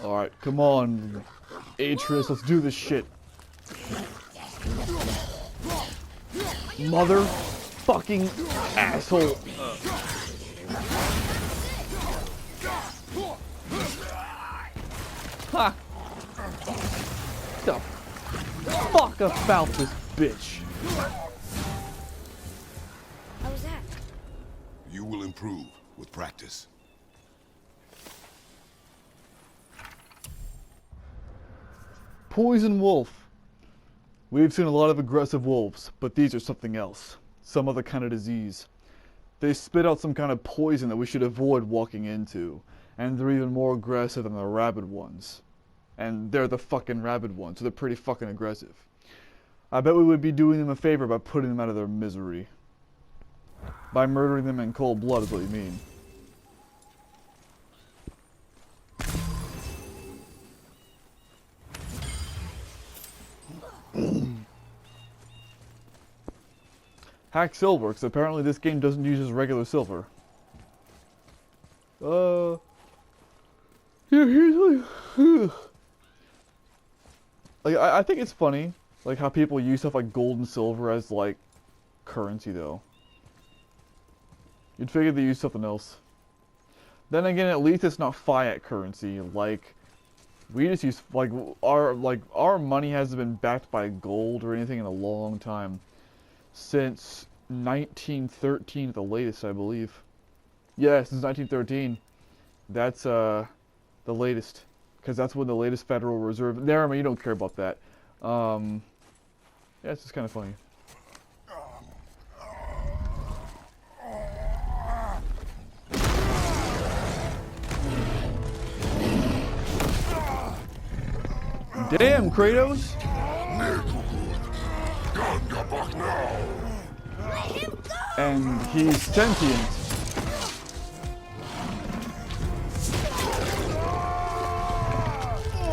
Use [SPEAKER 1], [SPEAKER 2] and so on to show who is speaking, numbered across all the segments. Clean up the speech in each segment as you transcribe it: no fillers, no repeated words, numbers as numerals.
[SPEAKER 1] Alright, come on, Atreus, let's do this shit. Mother fucking asshole. Ha! The fuck about this bitch?
[SPEAKER 2] How was that?
[SPEAKER 3] You will improve with practice.
[SPEAKER 1] Poison wolf. We've seen a lot of aggressive wolves, but these are something else. Some other kind of disease. They spit out some kind of poison that we should avoid walking into. And they're even more aggressive than the rabid ones. And they're the fucking rabid ones, so they're pretty fucking aggressive. I bet we would be doing them a favor by putting them out of their misery. By murdering them in cold blood is what you mean. Hack silver, because apparently this game doesn't use just regular silver. Here's like I think it's funny, like how people use stuff like gold and silver as like currency though. You'd figure they use something else. Then again, at least it's not fiat currency. Like we just use our money hasn't been backed by gold or anything in a long time. Since 1913 at the latest, I believe. Yeah, since 1913. That's the latest. Because that's when the latest Federal Reserve... Never mind, you don't care about that. Yeah, it's just kind of funny. Damn, Kratos! And he's sentient.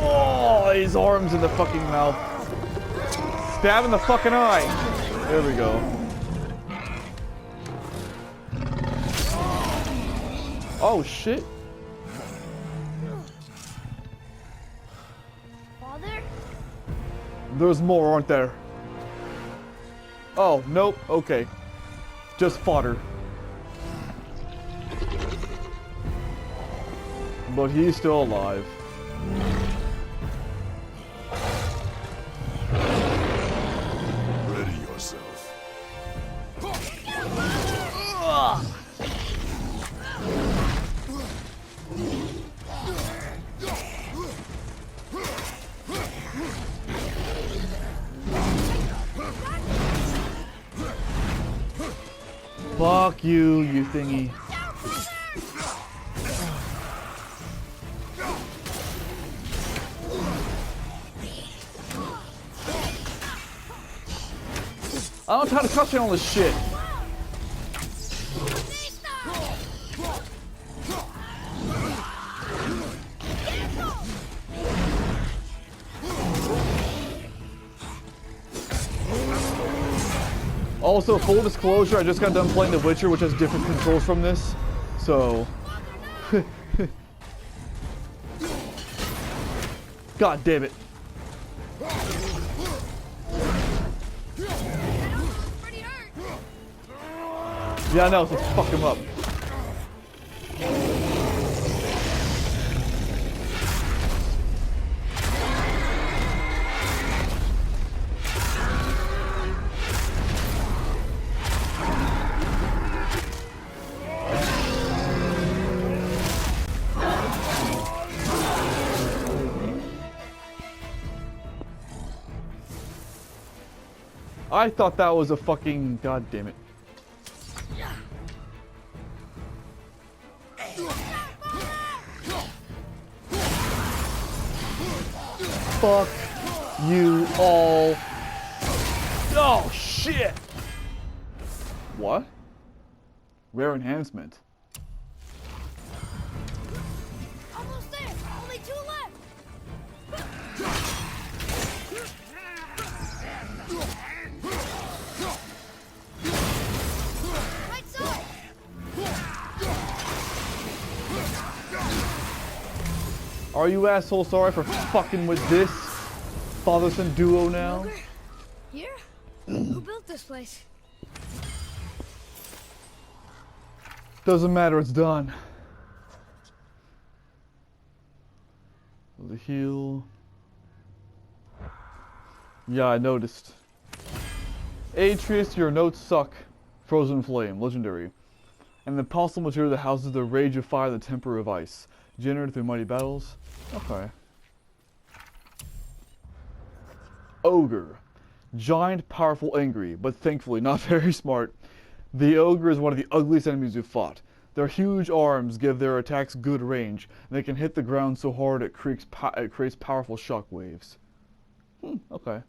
[SPEAKER 1] Oh, his arms in the fucking mouth. Stab in the fucking eye. There we go. Oh shit.
[SPEAKER 2] Father?
[SPEAKER 1] There's more, aren't there? Oh, nope. Okay. Just fodder. But he's still alive.
[SPEAKER 3] Ready yourself.
[SPEAKER 1] Fuck you, you thingy. I don't know how to touch on all this shit. Also, full disclosure, I just got done playing The Witcher, which has different controls from this. So... God damn it. Yeah, I know, so let's fuck him up. I thought that was a fucking... God damn it. Fuck you all. Oh shit! What? Rare enhancement.
[SPEAKER 2] Almost there. Only 2 left. Right side.
[SPEAKER 1] Are you asshole sorry for fucking with this father-son duo now?
[SPEAKER 2] Ogre? Here? Who built this place?
[SPEAKER 1] Doesn't matter, it's done. The heal. Yeah, I noticed. Atreus, your notes suck. Frozen Flame, legendary. And the impossible material that houses the rage of fire and the temper of ice. Generated through mighty battles. Okay. Ogre. Giant, powerful, angry, but thankfully not very smart. The ogre is one of the ugliest enemies we've fought. Their huge arms give their attacks good range, and they can hit the ground so hard it creates powerful shock waves. Okay.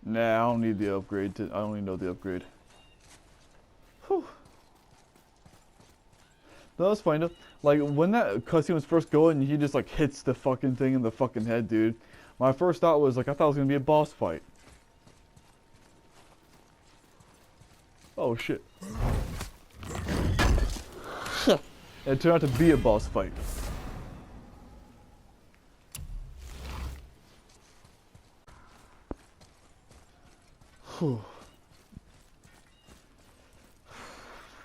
[SPEAKER 1] Nah, I don't need the upgrade. I don't even know the upgrade. Whew. No, that's fine though. Like, when that cutscene was first going, he just like hits the fucking thing in the fucking head, dude. My first thought was like, I thought it was gonna be a boss fight. Oh shit. It turned out to be a boss fight. Whew.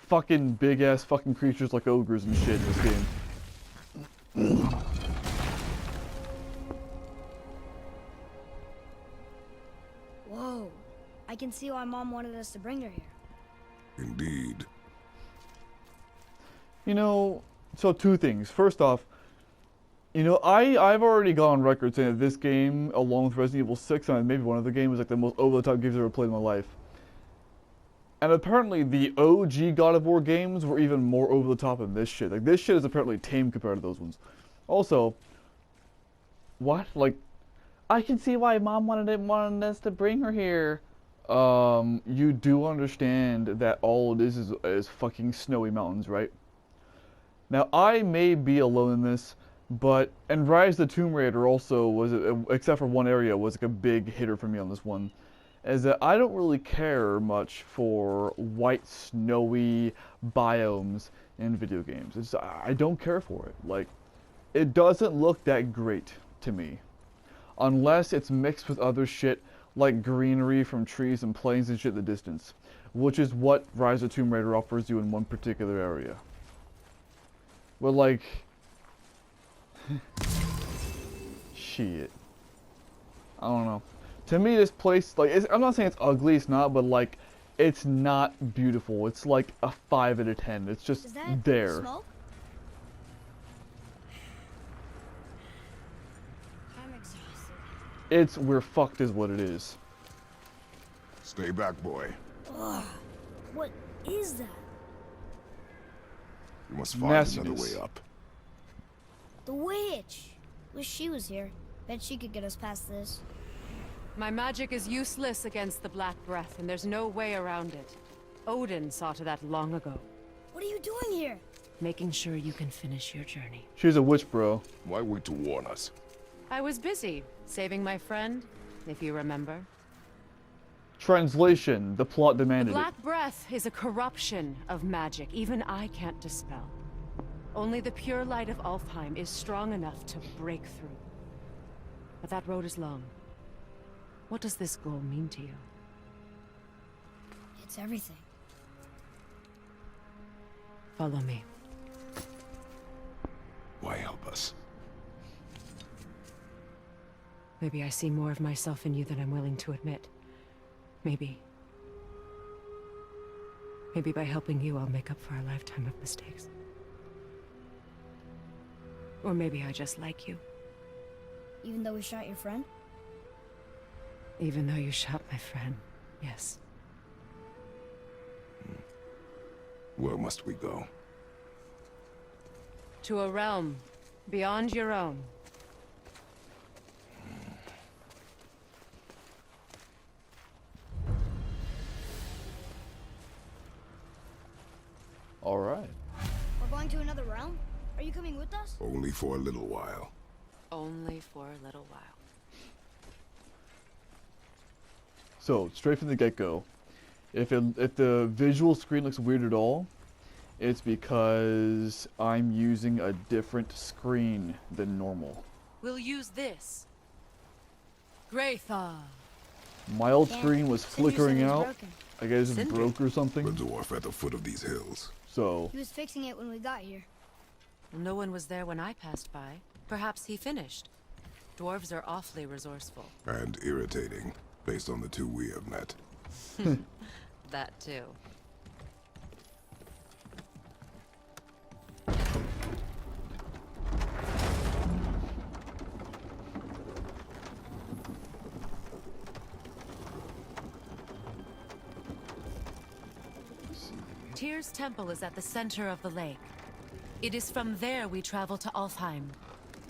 [SPEAKER 1] Fucking big ass fucking creatures like ogres and shit in this game.
[SPEAKER 2] Whoa. I can see why Mom wanted us to bring her here.
[SPEAKER 3] Indeed.
[SPEAKER 1] You know, so two things. First off, you know, I've already gone on record saying that this game, along with Resident Evil 6 and maybe one other game, is like the most over-the-top games I've ever played in my life. And apparently the OG God of War games were even more over the top than this shit. Like, this shit is apparently tame compared to those ones. Also, what? Like, I can see why Mom wanted us to bring her here. You do understand that all it is fucking snowy mountains, right? Now, I may be alone in this, but, and Rise of the Tomb Raider also was, except for one area, was like a big hitter for me on this one. Is that I don't really care much for white, snowy biomes in video games. I don't care for it. Like, it doesn't look that great to me. Unless it's mixed with other shit like greenery from trees and plains and shit in the distance. Which is what Rise of Tomb Raider offers you in one particular area. But like... shit. I don't know. To me, this place, like, I'm not saying it's ugly, it's not, but, like, it's not beautiful. It's like a 5 out of 10. It's just there.
[SPEAKER 2] Smoke? I'm exhausted.
[SPEAKER 1] We're fucked is what it is.
[SPEAKER 3] Stay back, boy.
[SPEAKER 2] Ugh. What is that?
[SPEAKER 3] You must find another way up.
[SPEAKER 2] The witch! Wish she was here. Bet she could get us past this.
[SPEAKER 4] My magic is useless against the Black Breath, and there's no way around it. Odin saw to that long ago.
[SPEAKER 2] What are you doing here?
[SPEAKER 4] Making sure you can finish your journey.
[SPEAKER 1] She's a witch, bro.
[SPEAKER 3] Why wait to warn us?
[SPEAKER 4] I was busy, saving my friend, if you remember.
[SPEAKER 1] Translation, the plot demanded
[SPEAKER 4] The Black Breath is a corruption of magic even I can't dispel. Only the pure light of Alfheim is strong enough to break through. But that road is long. What does this goal mean to you?
[SPEAKER 2] It's everything.
[SPEAKER 4] Follow me.
[SPEAKER 3] Why help us?
[SPEAKER 4] Maybe I see more of myself in you than I'm willing to admit. Maybe. Maybe by helping you, I'll make up for a lifetime of mistakes. Or maybe I just like you.
[SPEAKER 2] Even though we shot your friend?
[SPEAKER 4] Even though you shot my friend, yes.
[SPEAKER 3] Where must we go?
[SPEAKER 4] To a realm beyond your own.
[SPEAKER 1] All right.
[SPEAKER 2] We're going to another realm? Are you coming with us?
[SPEAKER 3] Only for a little while.
[SPEAKER 4] Only for a little while.
[SPEAKER 1] So, straight from the get-go, if the visual screen looks weird at all, it's because I'm using a different screen than normal.
[SPEAKER 4] We'll use this. Graythaw.
[SPEAKER 1] My old
[SPEAKER 2] Yeah,
[SPEAKER 1] screen was
[SPEAKER 2] Cinder said
[SPEAKER 1] flickering
[SPEAKER 2] it was
[SPEAKER 1] out.
[SPEAKER 2] broken.
[SPEAKER 1] I guess it
[SPEAKER 4] Cinder?
[SPEAKER 1] broke or
[SPEAKER 3] The
[SPEAKER 1] something.
[SPEAKER 3] dwarf at the foot of these hills.
[SPEAKER 1] So,
[SPEAKER 2] He was fixing it when we got here.
[SPEAKER 4] No one was there when I passed by. Perhaps he finished. Dwarves are awfully resourceful.
[SPEAKER 3] And irritating, based on the two we have met.
[SPEAKER 4] That too. Tyr's temple is at the center of the lake. It is from there we travel to Alfheim.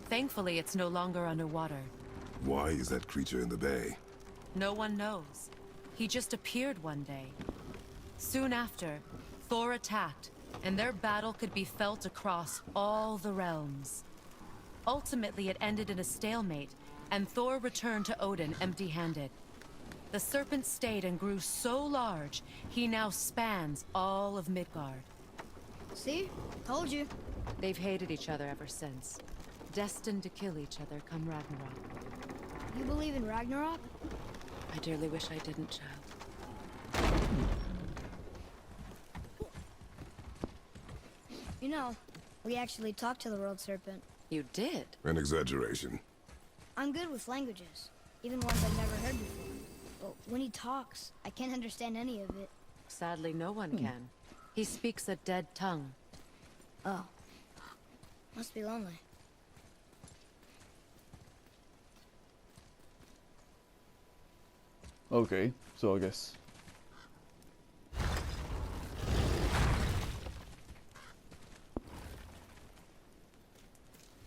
[SPEAKER 4] Thankfully, it's no longer underwater.
[SPEAKER 3] Why is that creature in the bay?
[SPEAKER 4] No one knows. He just appeared one day. Soon after, Thor attacked, and their battle could be felt across all the realms. Ultimately, it ended in a stalemate, and Thor returned to Odin empty-handed. The serpent stayed and grew so large, he now spans all of Midgard.
[SPEAKER 2] See? Told you.
[SPEAKER 4] They've hated each other ever since. Destined to kill each other come Ragnarok.
[SPEAKER 2] You believe in Ragnarok?
[SPEAKER 4] I dearly wish I didn't, child.
[SPEAKER 2] You know, we actually talked to the world serpent.
[SPEAKER 4] You did?
[SPEAKER 3] An exaggeration.
[SPEAKER 2] I'm good with languages, even ones I've never heard before. But when he talks, I can't understand any of it.
[SPEAKER 4] Sadly, no one can. He speaks a dead tongue.
[SPEAKER 2] Oh. Must be lonely.
[SPEAKER 1] okay. So I guess.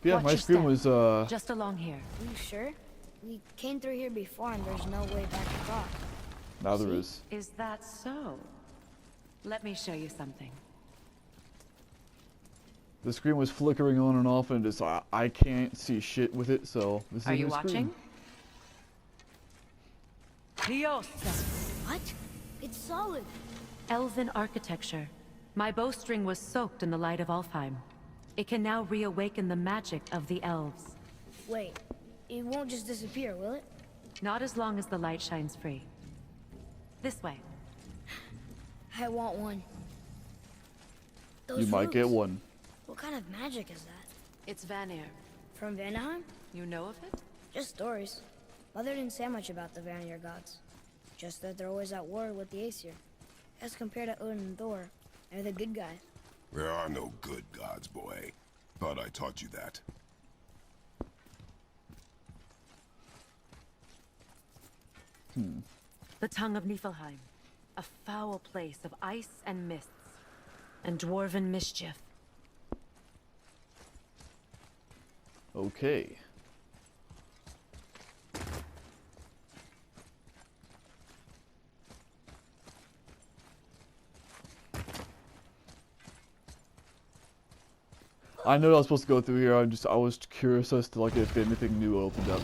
[SPEAKER 1] Yeah,
[SPEAKER 4] Watch
[SPEAKER 1] my
[SPEAKER 4] your
[SPEAKER 1] screen
[SPEAKER 4] step.
[SPEAKER 1] was
[SPEAKER 4] Just along here.
[SPEAKER 2] Are you sure? We came through here before and there's no way back across.
[SPEAKER 1] now there
[SPEAKER 2] See?
[SPEAKER 1] is.
[SPEAKER 4] Is that so? Let me show you something.
[SPEAKER 1] The screen was flickering on and off, and just I can't see shit with it. So this
[SPEAKER 4] Are
[SPEAKER 1] is
[SPEAKER 4] you
[SPEAKER 1] my screen.
[SPEAKER 4] watching?
[SPEAKER 2] What? It's solid.
[SPEAKER 4] Elven architecture. My bowstring was soaked in the light of Alfheim. It can now reawaken the magic of the elves.
[SPEAKER 2] Wait, it won't just disappear, will it?
[SPEAKER 4] Not as long as the light shines free. This way.
[SPEAKER 2] I want one. Those
[SPEAKER 1] You might get
[SPEAKER 2] roots.
[SPEAKER 1] one.
[SPEAKER 2] What kind of magic is that?
[SPEAKER 4] It's Vanir.
[SPEAKER 2] From Vanaheim?
[SPEAKER 4] You know of it?
[SPEAKER 2] Just stories. Mother didn't say much about the Vanir gods. Just that they're always at war with the Aesir. As compared to Odin and Thor, they're the good guys.
[SPEAKER 3] There are no good gods, boy. Thought I taught you that.
[SPEAKER 4] The tongue of Niflheim. A foul place of ice and mists. And dwarven mischief.
[SPEAKER 1] Okay. I know I was supposed to go through here. I was curious as to like if anything new opened up.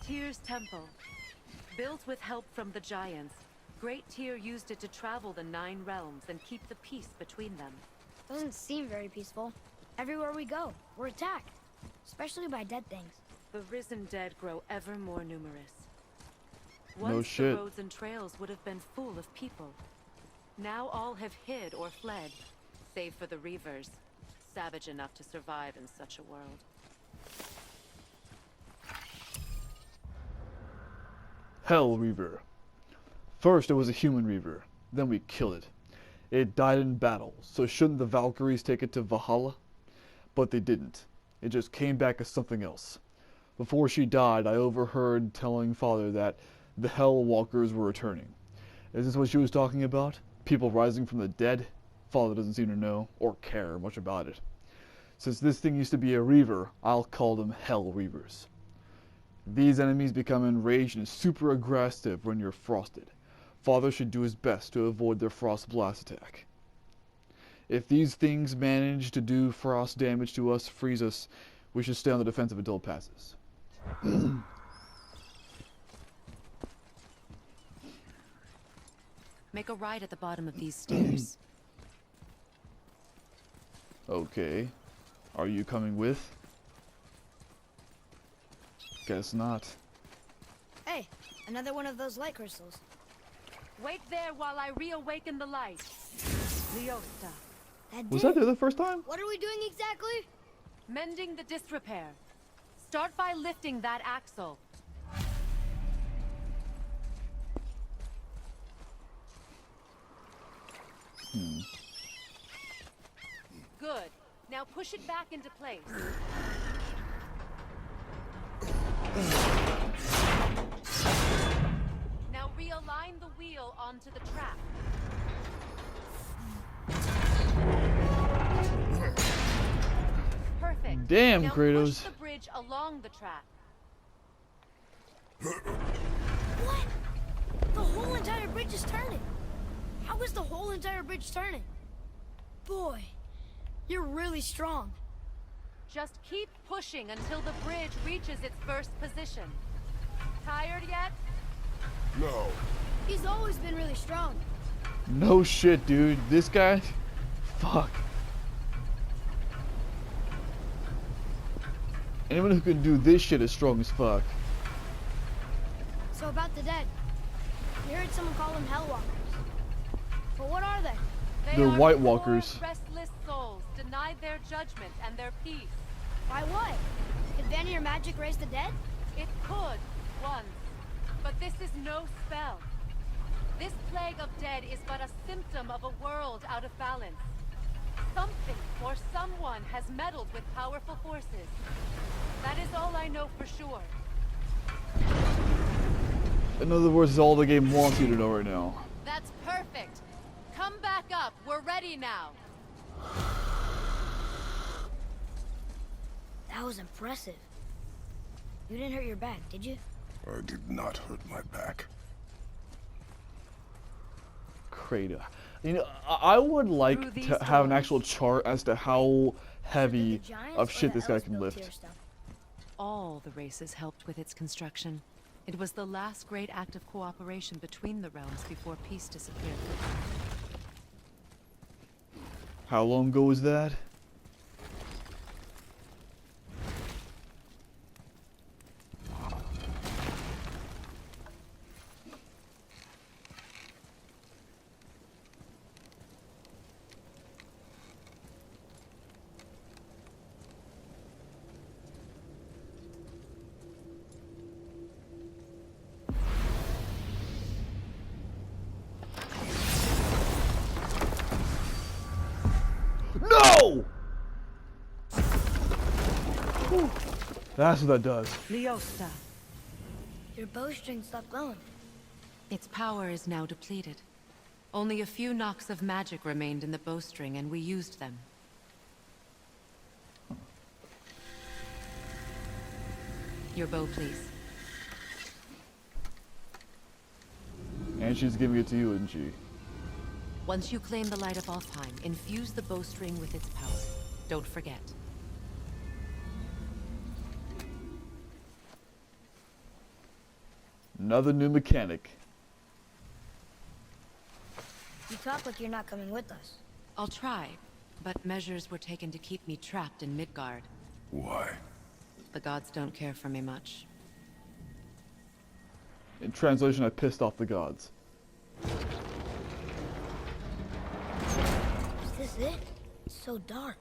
[SPEAKER 4] Tyr's temple. Built with help from the giants, Great Tyr used it to travel the 9 realms and keep the peace between them.
[SPEAKER 2] Doesn't seem very peaceful. Everywhere we go, we're attacked. Especially by dead things.
[SPEAKER 4] The risen dead grow ever more numerous.
[SPEAKER 1] No
[SPEAKER 4] Once
[SPEAKER 1] shit.
[SPEAKER 4] the roads and trails would have been full of people. Now all have hid or fled, save for the Reavers, savage enough to survive in such a world.
[SPEAKER 1] Hell Reaver. First it was a human Reaver, then we killed it. It died in battle, so shouldn't the Valkyries take it to Valhalla? But they didn't. It just came back as something else. Before she died, I overheard telling Father that the Hell Walkers were returning. Is this what she was talking about? People rising from the dead? Father doesn't seem to know, or care much about it. Since this thing used to be a Reaver, I'll call them Hell Reavers. These enemies become enraged and super aggressive when you're frosted. Father should do his best to avoid their frost blast attack. If these things manage to do frost damage to us, freeze us, we should stay on the defensive until it passes.
[SPEAKER 4] Make a right at the bottom of these stairs.
[SPEAKER 1] Okay. Are you coming with? Guess not.
[SPEAKER 2] Hey, another one of those light crystals.
[SPEAKER 4] Wait there while I reawaken the light. Leosta.
[SPEAKER 2] That
[SPEAKER 1] Was
[SPEAKER 2] did
[SPEAKER 1] that
[SPEAKER 2] it.
[SPEAKER 1] there the first time?
[SPEAKER 2] What are we doing exactly?
[SPEAKER 4] Mending the disrepair. Start by lifting that axle. Good. Now push it back into place. Now realign the wheel onto the track. Perfect.
[SPEAKER 1] Damn,
[SPEAKER 4] now
[SPEAKER 1] Kratos.
[SPEAKER 4] push the bridge along the track.
[SPEAKER 2] What? The whole entire bridge is turning. How is the whole entire bridge turning? Boy, you're really strong.
[SPEAKER 4] Just keep pushing until the bridge reaches its first position. Tired yet?
[SPEAKER 3] No.
[SPEAKER 2] He's always been really strong.
[SPEAKER 1] No shit, dude. This guy? Fuck. Anyone who can do this shit is strong as fuck.
[SPEAKER 2] So about the dead. We heard someone call them Hellwalkers. But what are they?
[SPEAKER 1] They're
[SPEAKER 4] are
[SPEAKER 1] White
[SPEAKER 4] poor,
[SPEAKER 1] Walkers.
[SPEAKER 4] restless souls denied their judgment and their peace.
[SPEAKER 2] By what? Did Vanir magic raise the dead?
[SPEAKER 4] It could, once. But this is no spell. This plague of dead is but a symptom of a world out of balance. Something or someone has meddled with powerful forces. That is all I know for sure.
[SPEAKER 1] In other words, it's all the game wants you to know right now.
[SPEAKER 4] That's perfect. Come back up. We're ready now.
[SPEAKER 2] That was impressive. You didn't hurt your back, did you?
[SPEAKER 3] I did not hurt my back.
[SPEAKER 1] Kratos. You know, I would like
[SPEAKER 4] Through these
[SPEAKER 1] to have an
[SPEAKER 4] doors.
[SPEAKER 1] actual chart as to how heavy
[SPEAKER 2] The giants
[SPEAKER 1] of
[SPEAKER 2] or
[SPEAKER 1] shit
[SPEAKER 2] the
[SPEAKER 1] this guy
[SPEAKER 2] elves
[SPEAKER 1] can
[SPEAKER 2] built
[SPEAKER 1] lift.
[SPEAKER 2] here stuff?
[SPEAKER 4] All the races helped with its construction. It was the last great act of cooperation between the realms before peace disappeared.
[SPEAKER 1] How long ago was that? No! Whew. That's what that does.
[SPEAKER 4] Leosta.
[SPEAKER 2] Your bowstring stopped glowing.
[SPEAKER 4] Its power is now depleted. Only a few knocks of magic remained in the bowstring, and we used them. Your bow, please.
[SPEAKER 1] And she's giving it to you, isn't she?
[SPEAKER 4] Once you claim the light of Alfheim, infuse the bowstring with its power. Don't forget.
[SPEAKER 1] Another new mechanic.
[SPEAKER 2] You talk like you're not coming with us.
[SPEAKER 4] I'll try, but measures were taken to keep me trapped in Midgard.
[SPEAKER 3] Why?
[SPEAKER 4] The gods don't care for me much.
[SPEAKER 1] In translation, I pissed off the gods.
[SPEAKER 2] Is this it? It's so dark.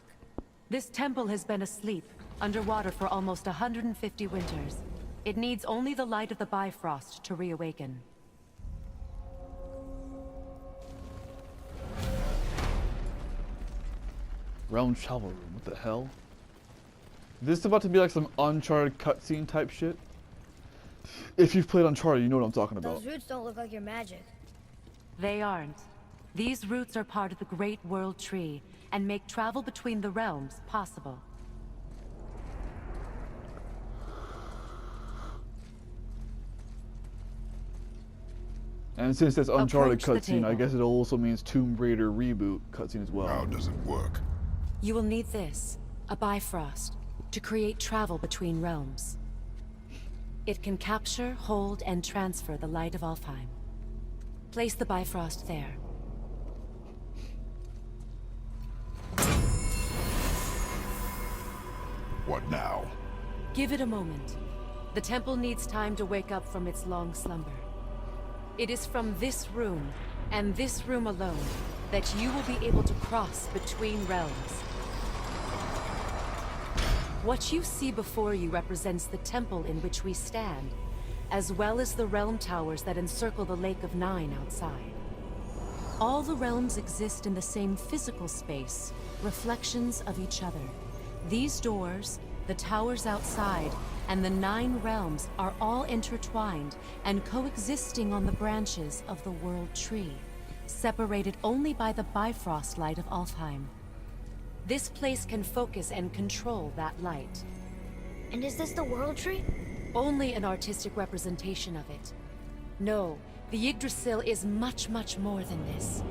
[SPEAKER 4] This temple has been asleep, underwater for almost 150 winters. It needs only the light of the Bifrost to reawaken.
[SPEAKER 1] Realm travel room. What the hell? This is about to be like some Uncharted cutscene type shit. If you've played Uncharted, you know what I'm talking about.
[SPEAKER 2] Those roots don't look like your magic.
[SPEAKER 4] They aren't. These roots are part of the Great World Tree, and make travel between the realms possible.
[SPEAKER 1] And since that's Uncharted
[SPEAKER 4] Approach the
[SPEAKER 1] cutscene, I
[SPEAKER 4] table.
[SPEAKER 1] guess it also means Tomb Raider reboot cutscene as well.
[SPEAKER 3] How does it work?
[SPEAKER 4] You will need this, a Bifrost, to create travel between realms. It can capture, hold, and transfer the light of Alfheim. Place the Bifrost there.
[SPEAKER 3] What now?
[SPEAKER 4] Give it a moment. The temple needs time to wake up from its long slumber. It is from this room, and this room alone, that you will be able to cross between realms. What you see before you represents the temple in which we stand, as well as the realm towers that encircle the Lake of Nine outside. All the realms exist in the same physical space, reflections of each other. These doors, the towers outside, and the 9 realms are all intertwined and coexisting on the branches of the World Tree, separated only by the Bifrost light of Alfheim. This place can focus and control that light.
[SPEAKER 2] And is this the World Tree?
[SPEAKER 4] Only an artistic representation of it. No, the Yggdrasil is much, much more than this.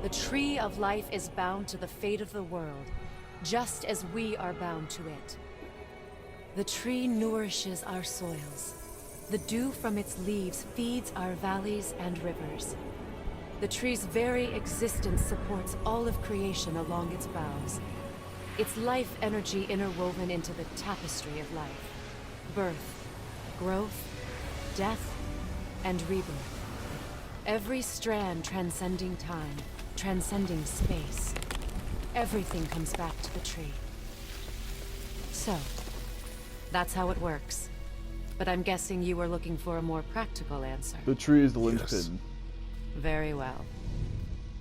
[SPEAKER 4] The Tree of Life is bound to the fate of the world, just as we are bound to it. The tree nourishes our soils. The dew from its leaves feeds our valleys and rivers. The tree's very existence supports all of creation along its boughs. Its life energy interwoven into the tapestry of life. Birth, growth, death, and rebirth. Every strand transcending time, transcending space. Everything comes back to the tree. So, that's how it works. But I'm guessing you were looking for a more practical answer.
[SPEAKER 1] The tree is the
[SPEAKER 3] Yes.
[SPEAKER 1] linchpin.
[SPEAKER 4] Very well.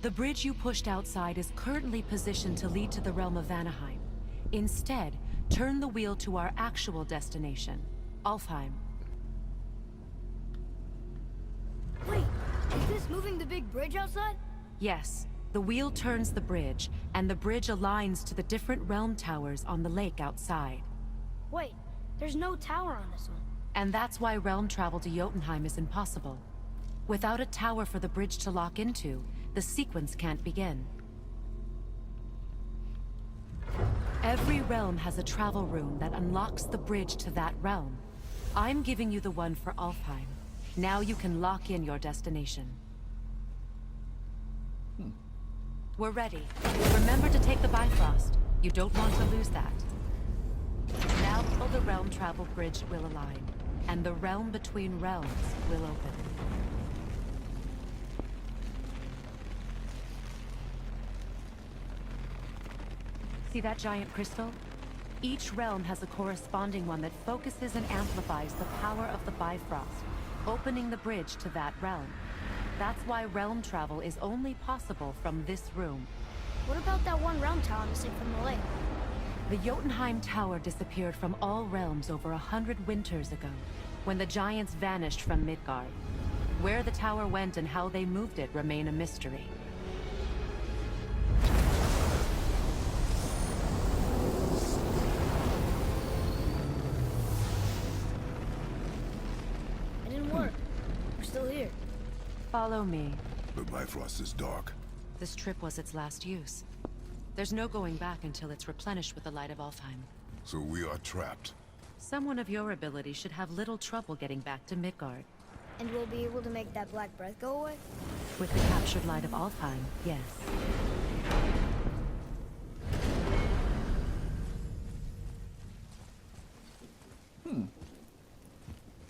[SPEAKER 4] The bridge you pushed outside is currently positioned to lead to the realm of Vanaheim. Instead, turn the wheel to our actual destination, Alfheim.
[SPEAKER 2] Wait, is this moving the big bridge outside?
[SPEAKER 4] Yes, the wheel turns the bridge, and the bridge aligns to the different realm towers on the lake outside.
[SPEAKER 2] Wait, there's no tower on this one.
[SPEAKER 4] And that's why realm travel to Jotunheim is impossible. Without a tower for the bridge to lock into, the sequence can't begin. Every realm has a travel rune that unlocks the bridge to that realm. I'm giving you the one for Alfheim. Now you can lock in your destination. We're ready. Remember to take the Bifrost. You don't want to lose that. Now the realm travel bridge will align, and the realm between realms will open. See that giant crystal? Each realm has a corresponding one that focuses and amplifies the power of the Bifrost, opening the bridge to that realm. That's why realm travel is only possible from this room.
[SPEAKER 2] What about that one realm tower missing from the lake?
[SPEAKER 4] The Jotunheim Tower disappeared from all realms over 100 winters ago, when the giants vanished from Midgard. Where the tower went and how they moved it remain a mystery.
[SPEAKER 2] It didn't work. We're still here.
[SPEAKER 4] Follow me.
[SPEAKER 3] The Bifrost is dark.
[SPEAKER 4] This trip was its last use. There's no going back until it's replenished with the light of Alfheim.
[SPEAKER 3] So we are trapped.
[SPEAKER 4] Someone of your ability should have little trouble getting back to Midgard.
[SPEAKER 2] And we'll be able to make that black breath go away?
[SPEAKER 4] With the captured light of Alfheim, yes.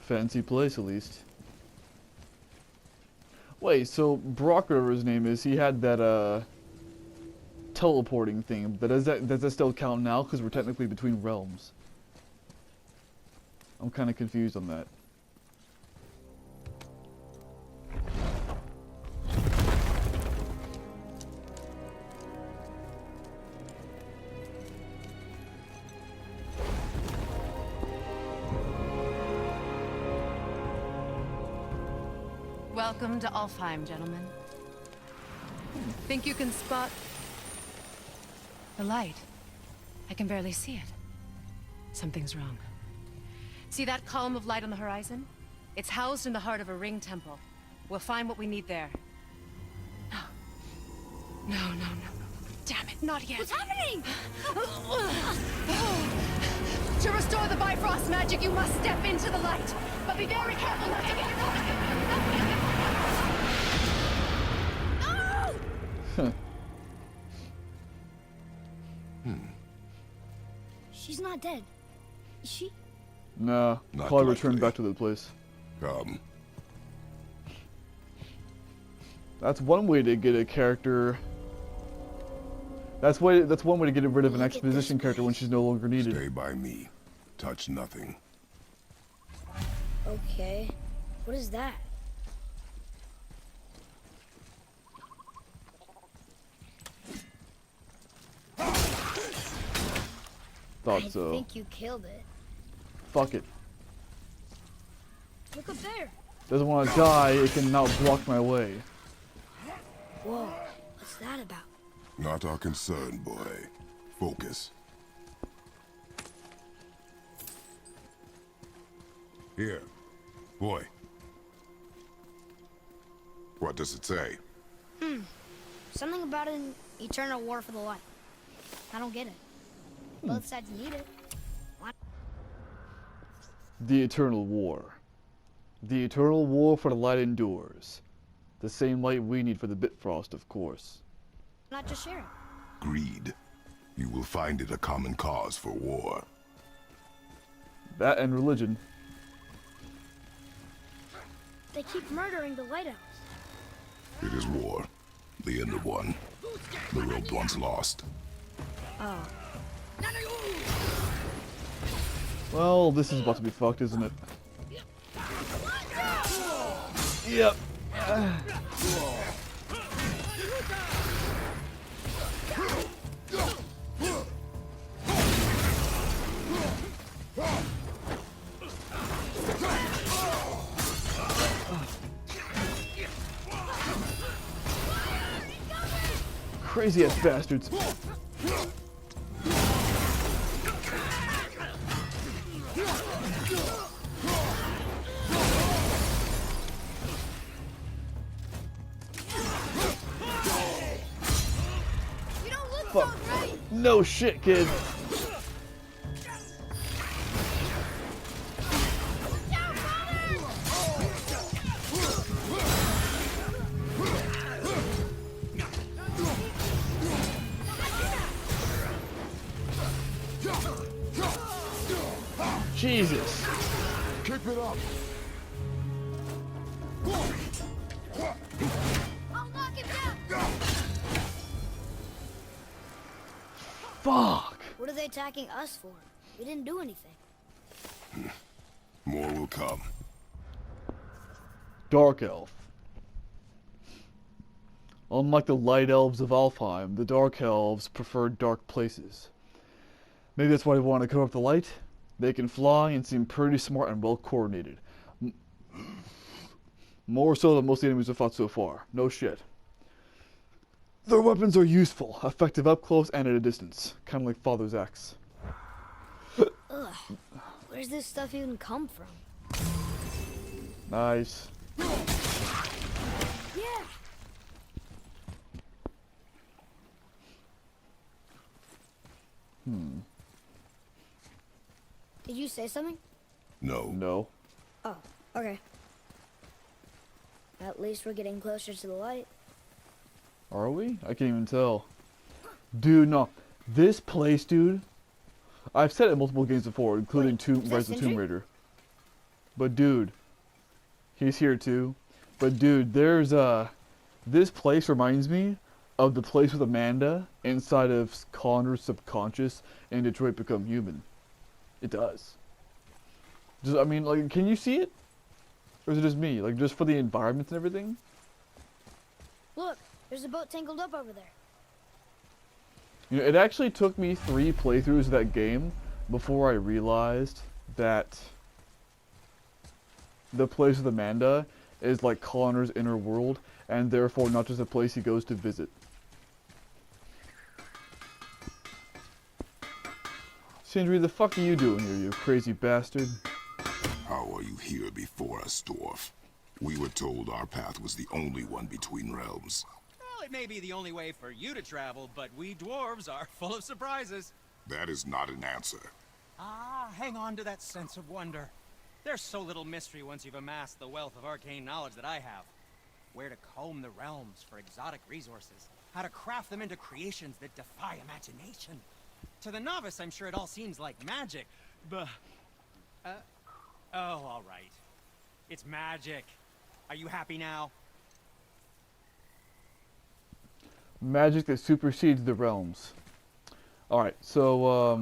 [SPEAKER 1] Fancy place, at least. Wait, so Brock, whatever his name is, he had that, teleporting thing, but does that still count now? Because we're technically between realms. I'm kind of confused on that.
[SPEAKER 4] Welcome to Alfheim, gentlemen. Think you can spot the light? I can barely see it. Something's wrong. See that column of light on the horizon? It's housed in the heart of a ring temple. We'll find what we need there. No. No. Damn it, not yet.
[SPEAKER 2] What's happening?
[SPEAKER 4] To restore the Bifrost magic, you must step into the light. But be very careful not to get caught.
[SPEAKER 2] No! She's not dead. Is she?
[SPEAKER 1] Nah,
[SPEAKER 3] Not
[SPEAKER 1] probably returned
[SPEAKER 3] likely.
[SPEAKER 1] back to the place.
[SPEAKER 3] Come.
[SPEAKER 1] That's one way to get a character. That's one way to get rid of an
[SPEAKER 2] Look at
[SPEAKER 1] exposition
[SPEAKER 2] this
[SPEAKER 1] character when
[SPEAKER 2] place.
[SPEAKER 1] she's no longer needed.
[SPEAKER 3] Stay by me. Touch nothing.
[SPEAKER 2] Okay. What is that?
[SPEAKER 1] Thought
[SPEAKER 2] I
[SPEAKER 1] so.
[SPEAKER 2] think you killed it.
[SPEAKER 1] Fuck it.
[SPEAKER 2] Look up there.
[SPEAKER 1] Doesn't want to die, it can now block my way.
[SPEAKER 2] Whoa. What's that about?
[SPEAKER 3] Not our concern, boy. Focus. Here. Boy. What does it say?
[SPEAKER 2] Something about an eternal war for the light. I don't get it. Both sides need it.
[SPEAKER 1] The Eternal War. The Eternal War for the light endures. The same light we need for the Bifrost, of course.
[SPEAKER 2] Not just share it.
[SPEAKER 3] Greed. You will find it a common cause for war.
[SPEAKER 1] That and religion.
[SPEAKER 2] They keep murdering the light elves.
[SPEAKER 3] It is war. The end of one. The road once lost.
[SPEAKER 2] Oh.
[SPEAKER 1] Well, this is about to be fucked, isn't it? Yep. Crazy ass bastards.
[SPEAKER 2] You don't look
[SPEAKER 1] Fuck.
[SPEAKER 2] so great.
[SPEAKER 1] No shit, kid. Jesus.
[SPEAKER 3] Keep it up.
[SPEAKER 2] I'll knock him down.
[SPEAKER 1] Fuck.
[SPEAKER 2] What are they attacking us for? We didn't do anything.
[SPEAKER 3] More will come.
[SPEAKER 1] Dark Elf. Unlike the Light Elves of Alfheim, the Dark Elves prefer dark places. Maybe that's why they want to cover up the light. They can fly and seem pretty smart and well coordinated. More so than most of the enemies I've fought so far. No shit. Their weapons are useful, effective up close and at a distance. Kind of like Father's axe.
[SPEAKER 2] Ugh. Where's this stuff even come from?
[SPEAKER 1] Nice.
[SPEAKER 2] Yeah. Did you say something?
[SPEAKER 3] No.
[SPEAKER 1] No.
[SPEAKER 2] Oh, okay. At least we're getting closer to the light.
[SPEAKER 1] Are we? I can't even tell. Dude, no. This place, dude. I've said it multiple games before, including
[SPEAKER 2] Wait, is that
[SPEAKER 1] Rise of the Tomb
[SPEAKER 2] Sindri?
[SPEAKER 1] Raider. But dude, he's here too. But dude, there's this place reminds me of the place with Amanda inside of Connor's subconscious in Detroit Become Human. It does. Just, I mean, like, can you see it? Or is it just me? Like, just for the environment and everything?
[SPEAKER 2] Look, there's a boat tangled up over there.
[SPEAKER 1] You know, it actually took me 3 playthroughs of that game before I realized that the place with Amanda is like Connor's inner world, and therefore not just a place he goes to visit. Sindri, the fuck are you doing here, you crazy bastard?
[SPEAKER 3] How are you here before us, dwarf? We were told our path was the only one between realms.
[SPEAKER 5] Well, it may be the only way for you to travel, but we dwarves are full of surprises.
[SPEAKER 3] That is not an answer.
[SPEAKER 5] Ah, hang on to that sense of wonder. There's so little mystery once you've amassed the wealth of arcane knowledge that I have. Where to comb the realms for exotic resources. How to craft them into creations that defy imagination. To the novice, I'm sure it all seems like magic, but... oh, all right. It's magic. Are you happy now?
[SPEAKER 1] Magic that supersedes the realms. Alright, so,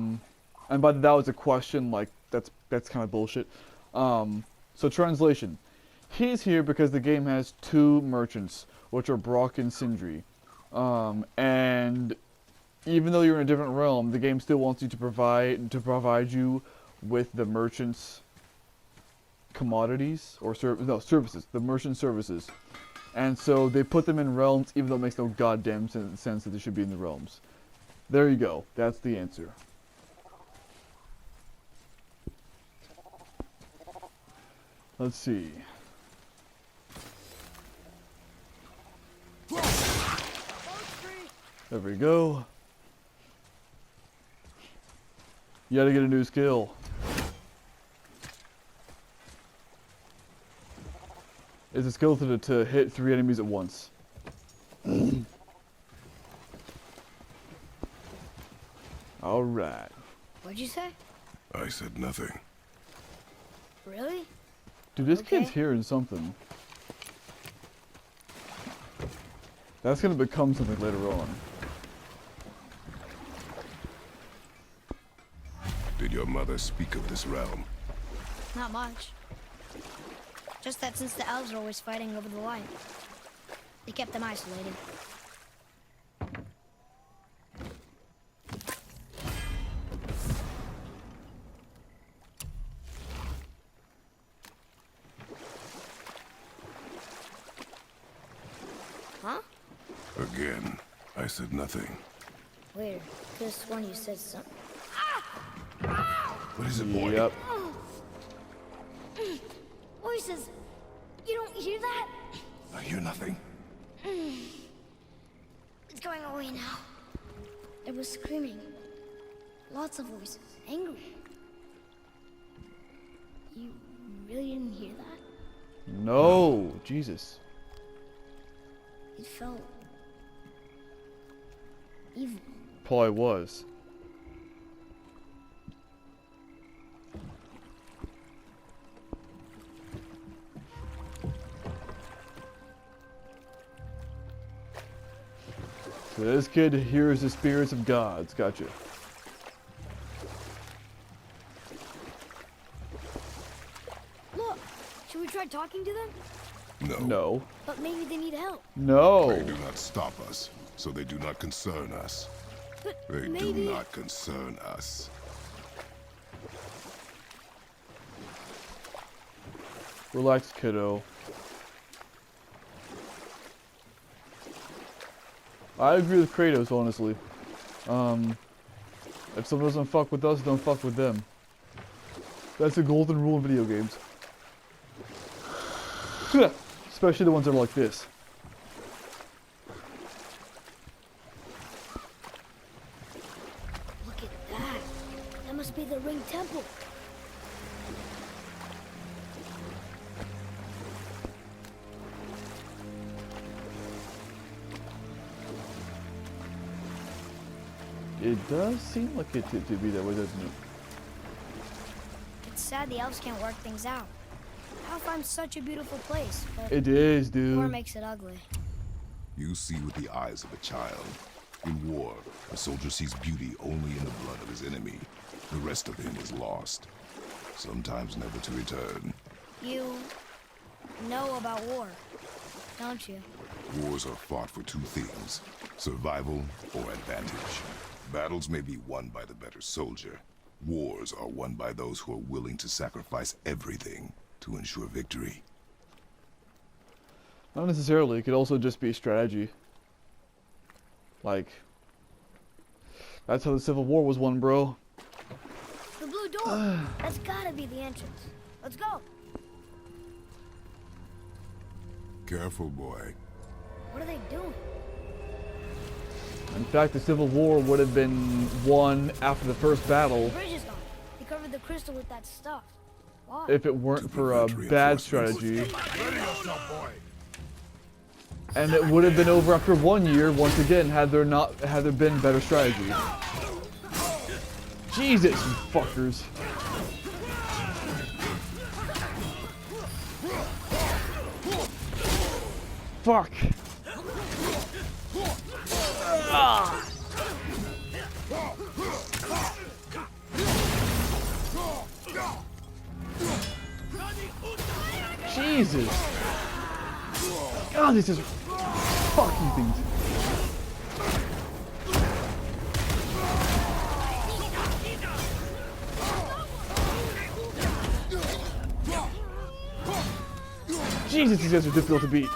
[SPEAKER 1] and by that was a question, like, that's kind of bullshit. So translation. He's here because the game has two merchants, which are Brock and Sindri. And even though you're in a different realm, the game still wants you to provide you with the merchants' commodities or services, the merchant services. And so they put them in realms, even though it makes no goddamn sense that they should be in the realms. There you go. That's the answer. Let's see. There we go. You gotta get a new skill. It's a skill to hit 3 enemies at once. Alright.
[SPEAKER 2] What'd you say?
[SPEAKER 3] I said nothing.
[SPEAKER 2] Really?
[SPEAKER 1] Dude, this
[SPEAKER 2] Okay.
[SPEAKER 1] kid's hearing something. That's gonna become something later on.
[SPEAKER 3] Did your mother speak of this realm?
[SPEAKER 2] Not much. Just that since the elves are always fighting over the light, they kept them isolated. Huh?
[SPEAKER 3] Again, I said nothing.
[SPEAKER 2] Weird. Could've sworn you said something.
[SPEAKER 3] What is it, boy?
[SPEAKER 1] Yep.
[SPEAKER 2] Voices! You don't hear that?
[SPEAKER 3] I hear nothing.
[SPEAKER 2] It's going away now. There was screaming. Lots of voices. Angry. You really didn't hear that?
[SPEAKER 1] No, Jesus.
[SPEAKER 2] It felt... evil.
[SPEAKER 1] Probably was. So this kid hears the spirits of gods. Gotcha.
[SPEAKER 2] Look! Should we try talking to them?
[SPEAKER 3] No.
[SPEAKER 1] No.
[SPEAKER 2] But maybe they need help.
[SPEAKER 1] No.
[SPEAKER 3] They do not stop us, so they do not concern us.
[SPEAKER 2] But
[SPEAKER 3] They
[SPEAKER 2] maybe...
[SPEAKER 3] do not concern us.
[SPEAKER 1] Relax, kiddo. I agree with Kratos, honestly. If someone doesn't fuck with us, don't fuck with them. That's a golden rule in video games. Especially the ones that are like this.
[SPEAKER 2] Look at that. That must be the Ring Temple.
[SPEAKER 1] It does seem like it to be that way, doesn't it?
[SPEAKER 2] It's sad the elves can't work things out. Alfheim's such a beautiful place, but
[SPEAKER 1] It is,
[SPEAKER 2] war
[SPEAKER 1] dude.
[SPEAKER 2] makes it ugly.
[SPEAKER 3] You see with the eyes of a child. In war, a soldier sees beauty only in the blood of his enemy. The rest of him is lost, sometimes never to return.
[SPEAKER 2] You know about war, don't you?
[SPEAKER 3] Wars are fought for two things, survival or advantage. Battles may be won by the better soldier. Wars are won by those who are willing to sacrifice everything to ensure victory.
[SPEAKER 1] Not necessarily. It could also just be a strategy. Like, that's how the Civil War was won, bro.
[SPEAKER 2] The blue door! That's gotta be the entrance. Let's go!
[SPEAKER 3] careful, boy.
[SPEAKER 2] What are they doing?
[SPEAKER 1] In fact, the Civil War would have been won after the first
[SPEAKER 2] The
[SPEAKER 1] battle
[SPEAKER 2] bridge is gone. They covered the crystal with that stuff. Why?
[SPEAKER 1] if it weren't for a
[SPEAKER 3] prevent
[SPEAKER 1] bad
[SPEAKER 3] reinforcements.
[SPEAKER 1] strategy.
[SPEAKER 3] Ready yourself, boy.
[SPEAKER 1] And it would have been over after 1 year, once again, had there been better strategy. Jesus, you fuckers. Fuck. Ah. Jesus. God, this is fucking things. Jesus, these guys are difficult to beat.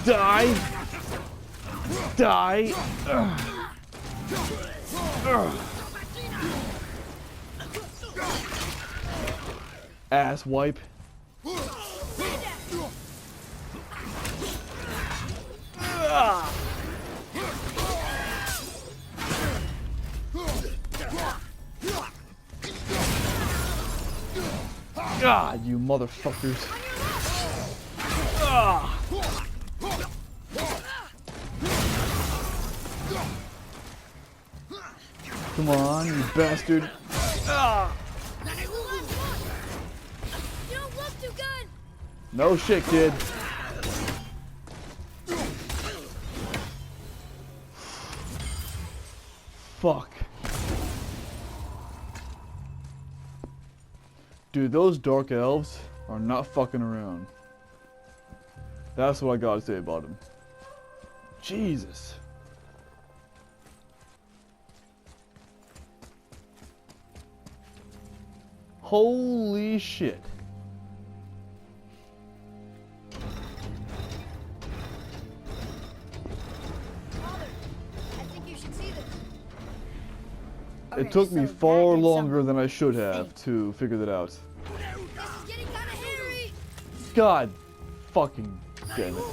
[SPEAKER 1] Die! Die! Ugh. Ugh. Ass wipe. Ah. God, you motherfuckers. Ah. Come on, you bastard. Ah.
[SPEAKER 2] You don't look too good.
[SPEAKER 1] No shit, kid. Fuck. Dude, those dark elves are not fucking around. That's what I gotta say about them. Jesus. Holy shit.
[SPEAKER 2] Father, I think you should see this.
[SPEAKER 1] It took me
[SPEAKER 2] so
[SPEAKER 1] far
[SPEAKER 2] that did
[SPEAKER 1] longer
[SPEAKER 2] something.
[SPEAKER 1] than I should have to figure that out.
[SPEAKER 2] This is getting kind of hairy.
[SPEAKER 1] God fucking damn it.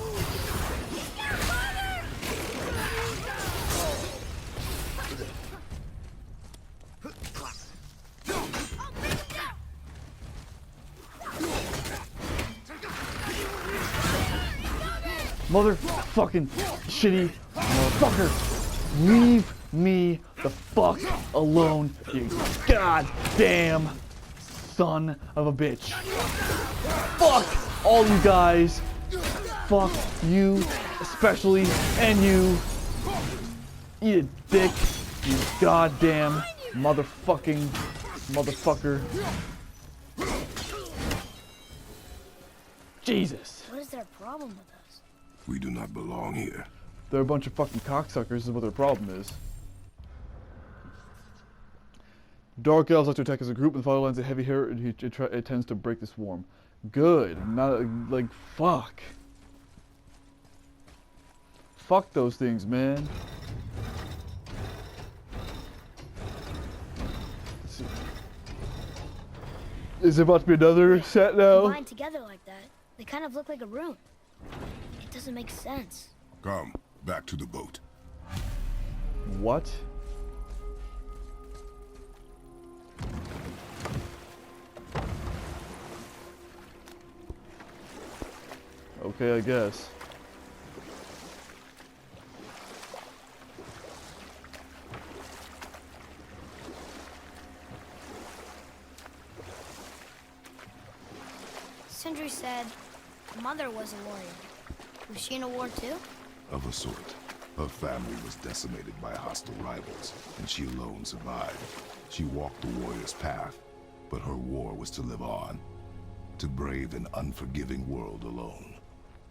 [SPEAKER 1] Motherfucking shitty motherfucker. Leave me the fuck alone, you goddamn son of a bitch. Fuck all you guys. Fuck you, especially, and you. Eat a dick, you goddamn motherfucking motherfucker. Jesus.
[SPEAKER 2] What is their problem with us?
[SPEAKER 3] We do not belong here.
[SPEAKER 1] They're a bunch of fucking cocksuckers is what their problem is. Dark elves like to attack as a group with vital lines of heavy hair. It tends to break the swarm. Good. Not like fuck. Fuck those things, man. Let's see. Is there about to be another set now?
[SPEAKER 2] Combined together like that, they kind of look like a rune. It doesn't make sense.
[SPEAKER 3] Come, back to the boat.
[SPEAKER 1] What? Okay, I guess.
[SPEAKER 2] Sindri said Mother was a warrior. Was she in a war too?
[SPEAKER 3] Of a sort. Her family was decimated by hostile rivals, and she alone survived. She walked the warrior's path, but her war was to live on. To brave an unforgiving world alone.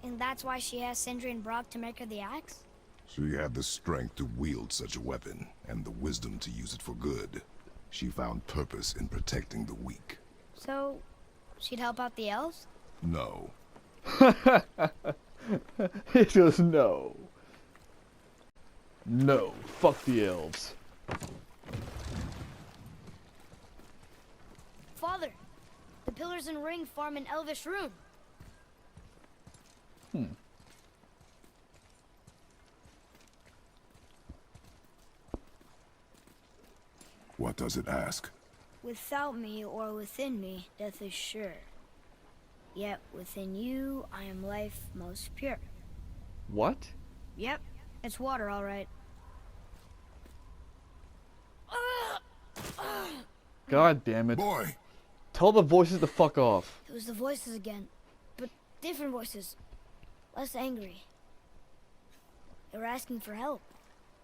[SPEAKER 2] And that's why she asked Sindri and Brock to make her the axe?
[SPEAKER 3] She had the strength to wield such a weapon, and the wisdom to use it for good. She found purpose in protecting the weak.
[SPEAKER 2] So, she'd help out the elves?
[SPEAKER 3] No.
[SPEAKER 1] He goes, no. No, fuck the elves.
[SPEAKER 2] Father, the pillars and ring form an elvish rune.
[SPEAKER 3] What does it ask?
[SPEAKER 2] Without me or within me, death is sure. Yet within you, I am life most pure.
[SPEAKER 1] What?
[SPEAKER 2] Yep, it's water, all right.
[SPEAKER 1] God damn it.
[SPEAKER 3] Boy!
[SPEAKER 1] Tell the voices to fuck off.
[SPEAKER 2] It was the voices again, but different voices. Less angry. They were asking for help.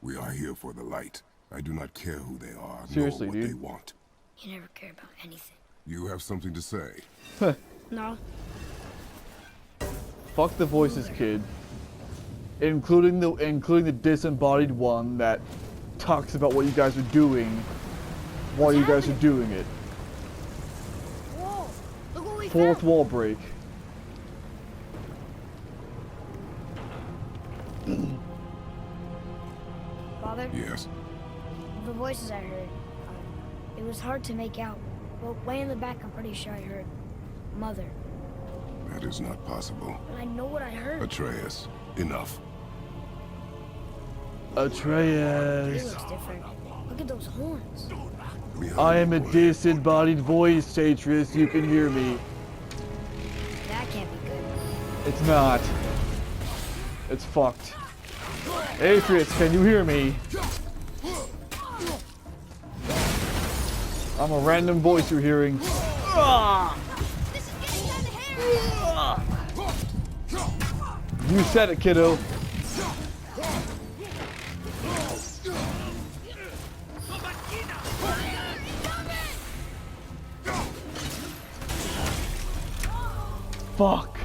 [SPEAKER 3] We are here for the light. I do not care who they are,
[SPEAKER 1] Seriously,
[SPEAKER 3] nor what
[SPEAKER 1] dude.
[SPEAKER 3] they want.
[SPEAKER 2] You never care about anything.
[SPEAKER 3] You have something to say?
[SPEAKER 2] No?
[SPEAKER 1] Fuck the voices, kid. Including the disembodied one that talks about what you guys are doing while you guys are doing it.
[SPEAKER 2] Whoa! Look what we
[SPEAKER 1] Fourth
[SPEAKER 2] found!
[SPEAKER 1] wall break.
[SPEAKER 2] Father,
[SPEAKER 3] Yes.
[SPEAKER 2] the voices I heard, it was hard to make out. But way in the back, I'm pretty sure I heard Mother.
[SPEAKER 3] That is not possible.
[SPEAKER 2] But I know what I heard.
[SPEAKER 3] Atreus, enough.
[SPEAKER 2] He
[SPEAKER 1] Atreus.
[SPEAKER 2] looks different. Look at those horns.
[SPEAKER 3] Behind
[SPEAKER 1] I am
[SPEAKER 3] you,
[SPEAKER 1] a
[SPEAKER 3] boy.
[SPEAKER 1] disembodied voice, Atreus. You can hear me.
[SPEAKER 2] That can't be good.
[SPEAKER 1] It's not. It's fucked. Atreus, can you hear me? I'm a random voice you're hearing.
[SPEAKER 2] This is getting out of hand!
[SPEAKER 1] You said it, kiddo. Fuck.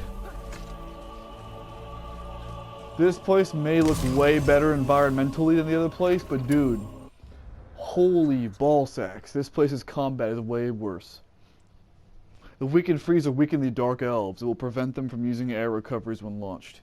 [SPEAKER 1] This place may look way better environmentally than the other place, but dude, holy ball sacks, this place's combat is way worse. If we can freeze or weaken the Dark Elves, it will prevent them from using air recoveries when launched.